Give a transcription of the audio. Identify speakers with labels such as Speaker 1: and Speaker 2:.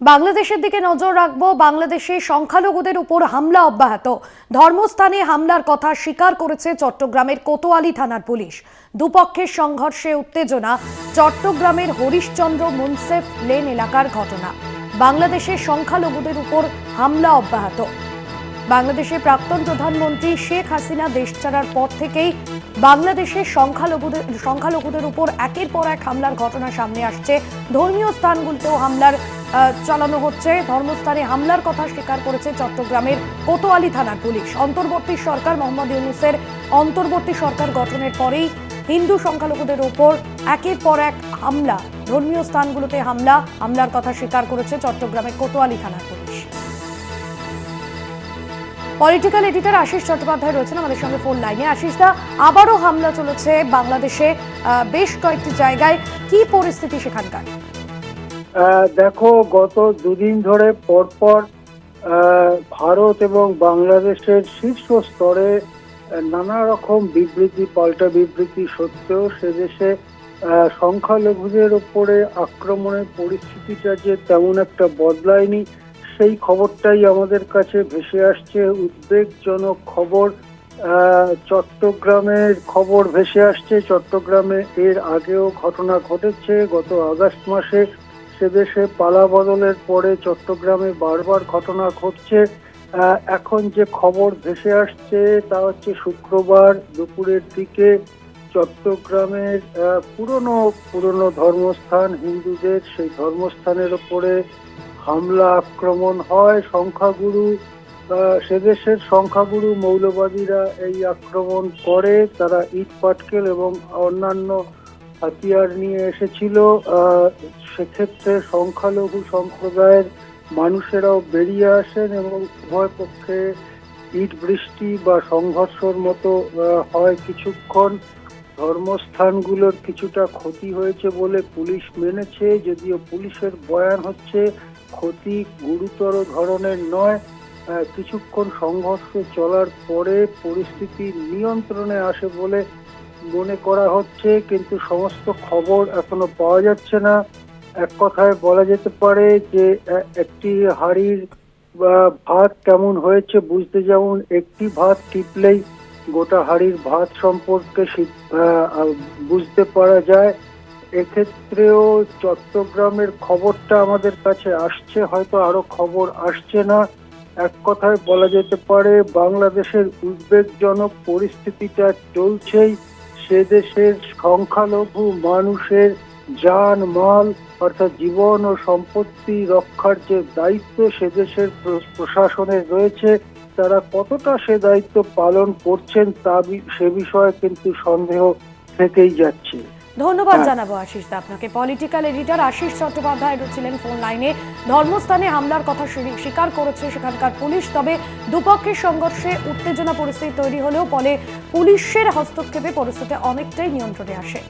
Speaker 1: বাংলাদেশের দিকে নজর রাখবো। বাংলাদেশে সংখ্যালঘুদের উপর হামলা অব্যাহত। ধর্মস্থানে হামলার কথা স্বীকার করেছে চট্টগ্রামের কোতোয়ালি থানার পুলিশ। দুপক্ষের সংঘর্ষে উত্তেজনা। চট্টগ্রামের হরিশচন্দ্র মুন্সেফ লেন এলাকার ঘটনা। বাংলাদেশের সংখ্যালঘুদের উপর হামলা অব্যাহত। বাংলাদেশের প্রাক্তন প্রধানমন্ত্রী শেখ হাসিনা দেশ ছাড়ার পর থেকেই বাংলাদেশের সংখ্যালঘুদের উপর একের পর এক হামলার ঘটনা সামনে আসছে। ধর্মীয় স্থানগুলিতেও হামলার চালানো হচ্ছে। ধর্মস্থানে হামলার কথা স্বীকার করেছে চট্টগ্রামের কোতোয়ালি থানার পুলিশ। অন্তর্বর্তী সরকার মোহাম্মদ ইউনূসের অন্তর্বর্তী সরকার গঠনের পরেই হিন্দু সংখ্যালঘুদের উপর একের পর এক হামলা, ধর্মীয় স্থানগুলোতে হামলার কথা স্বীকার করেছে চট্টগ্রামের কোতোয়ালি থানার police. Political editor Ashis Chattopadhyay রয়েছেন আমাদের সঙ্গে ফোন লাইনে। আশিস দা, আবারও হামলা চলেছে বাংলাদেশে বেশ কয়েকটি জায়গায়, কি পরিস্থিতি সেখানকার?
Speaker 2: দেখো, গত দুদিন ধরে পরপর ভারত এবং বাংলাদেশের শীর্ষ স্তরে নানা রকম বিবৃতি, পাল্টা বিবৃতি সত্ত্বেও সে দেশে সংখ্যালঘুদের উপরে আক্রমণের পরিস্থিতিটা যে তেমন একটা বদলায়নি, সেই খবরটাই আমাদের কাছে ভেসে আসছে। উদ্বেগজনক খবর, চট্টগ্রামের খবর ভেসে আসছে। চট্টগ্রামে এর আগেও ঘটনা ঘটেছে। গত আগস্ট মাসে সেদেশে পালা বদলের পরে চট্টগ্রামে বারবার ঘটনা ঘটছে। এখন যে খবর ভেসে আসছে তা হচ্ছে শুক্রবার দুপুরের দিকে চট্টগ্রামের পুরনো ধর্মস্থান হিন্দুদের, সেই ধর্মস্থানের উপরে হামলা আক্রমণ হয়। সেদেশের সংখ্যাগুরু মৌলবাদীরা এই আক্রমণ করে। তারা ইট পাটকেল এবং অন্যান্য হাতিয়ার নিয়ে এসেছিল। সেক্ষেত্রে সংখ্যালঘু সম্প্রদায়ের মানুষেরাও বেরিয়ে আসেন এবং উভয় পক্ষে ইট বৃষ্টি বা সংঘর্ষের মতো হয় কিছুক্ষণ। ধর্মস্থানগুলোর কিছুটা ক্ষতি হয়েছে বলে পুলিশ মেনেছে, যদিও পুলিশের বয়ান হচ্ছে ক্ষতি গুরুতর ধরনের নয়। কিছুক্ষণ সংঘর্ষ চলার পরে পরিস্থিতি নিয়ন্ত্রণে আসে বলে মনে করা হচ্ছে, কিন্তু সমস্ত খবর এখনো পাওয়া যাচ্ছে না। এক কথায় বলা যেতে পারে যে একটি হাঁড়ির ভাত কেমন হয়েছে বুঝতে যেমন একটি ভাত টিপলেই গোটা হাঁড়ির ভাত সম্পর্কে বুঝতে পারা যায়, এক্ষেত্রেও চট্টগ্রামের খবরটা আমাদের কাছে আসছে, হয়তো আরো খবর আসছে না। এক কথায় বলা যেতে পারে বাংলাদেশের উদ্বেগজনক পরিস্থিতিটা চলছেই। সে দেশের সংখ্যালঘু মানুষের জান মাল অর্থাৎ জীবন ও সম্পত্তি রক্ষার যে দায়িত্ব সে দেশের প্রশাসনের রয়েছে, তারা কতটা সে দায়িত্ব পালন করছেন সে বিষয়ে কিন্তু সন্দেহ থেকেই যাচ্ছে।
Speaker 1: ধন্যবাদ জানাবো আশিস দা আপনাকে। পলিটিক্যাল এডিটর আশিস চট্টোপাধ্যায় ছিলেন ফোন লাইনে। ধর্মস্থানে হামলার কথা স্বীকার করেছে সেখানকার পুলিশ, তবে দুপক্ষের সংঘর্ষে উত্তেজনা পরিস্থিতি তৈরি হলেও ফলে পুলিশের হস্তক্ষেপে পরিস্থিতি অনেকটাই নিয়ন্ত্রণে আসে।